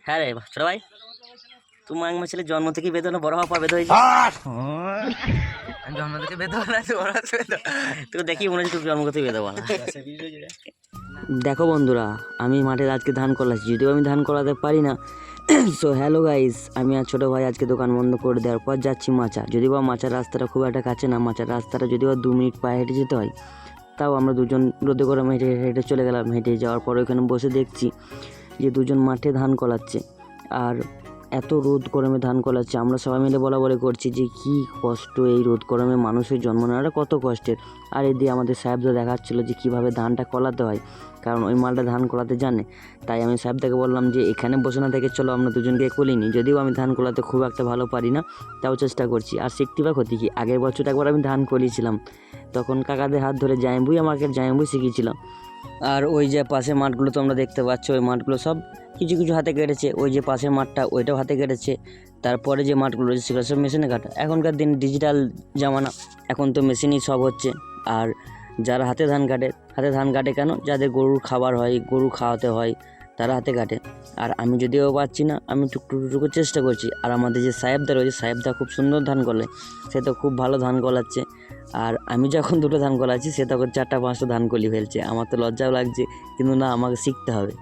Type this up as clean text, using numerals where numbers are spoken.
হ্যাঁ রে ছোট ভাই, তোমার আমার ছেলে জন্ম থেকে বেদ হলো, বড় হওয়ার পর বেদ হয়েছে। জন্ম থেকে বেদ বলা আছে, বড় আছে বেদ। তোকে দেখি মনে হচ্ছে তোর জন্মগতই বেদ বলা। দেখো বন্ধুরা, আমি মাঠে আজকে ধান কলাচ্ছি, যদিও আমি ধান কলাতে পারি না। সো হ্যালো গাইস, আমি আর ছোটো ভাই আজকে দোকান বন্ধ করে দেওয়ার পর যাচ্ছি মাচা। যদিও বা মাচার রাস্তাটা খুব একটা কাছে না, মাচার রাস্তাটা যদিও 2 মিনিট পায়ে হেঁটে যেতে হয়। তাও আমরা দুজন রোদে গরমে হেঁটে হেঁটে চলে গেলাম। হেঁটে যাওয়ার পর ওইখানে বসে দেখছি যে দুজন মাঠে ধান কলাচ্ছে, আর এত রোদ গরমে ধান কলাচ্ছে। আমরা সবাই মিলে বলা বলে করছি যে কী কষ্ট, এই রোদ গরমে মানুষের জন্ম নেওয়াটা কত কষ্টের। আর এদিকে আমাদের সাহেবদা দেখাচ্ছিলো যে কীভাবে ধানটা কলাতে হয়, কারণ ওই মালটা ধান কলাতে জানে। তাই আমি সাহেবদাকে বললাম যে এখানে বসে না থেকে চলো আমরা দুজনকে কলিনি। যদিও আমি ধান কলাতে খুব একটা ভালো পারি না, তাও চেষ্টা করছি। আর শিখতে বা ক্ষতি কী, আগের বছর একবার আমি ধান কলিয়েছিলাম, তখন কাকাদের হাত ধরে জাইম্বুই আমাকে জাইম্বুই শিখিয়েছিলাম। আর ওই যে পাশে মাঠগুলো তোমরা দেখতে পাচ্ছ, ওই মাঠগুলো সব কিছু কিছু হাতে কেটেছে। ওই যে পাশের মাঠটা, ওইটাও হাতে কেটেছে। তারপরে যে মাঠগুলো রয়েছে সেগুলো সব মেশিনে কাটা। এখনকার দিন ডিজিটাল জামানা, এখন তো মেশিনই সব হচ্ছে। আর যারা হাতে ধান কাটে কেন, যাদের গরুর খাবার হয়, গরু খাওয়াতে হয়, তারা হাতে কাটে। আর আমি যদিও পারছি না, আমি টুকটুকু চেষ্টা করছি। আর আমাদের যে সাহেবদা রয়েছে, সাহেবদা খুব সুন্দর ধান কলে, সে তো খুব ভালো ধান কলাচ্ছে। আর আমি যখন 2টো ধান কলাচ্ছি, সে তখন 4টা 5টা ধান কলি ফেলছে। আমার তো লজ্জাও লাগছে, কিন্তু না, আমাকে শিখতে হবে।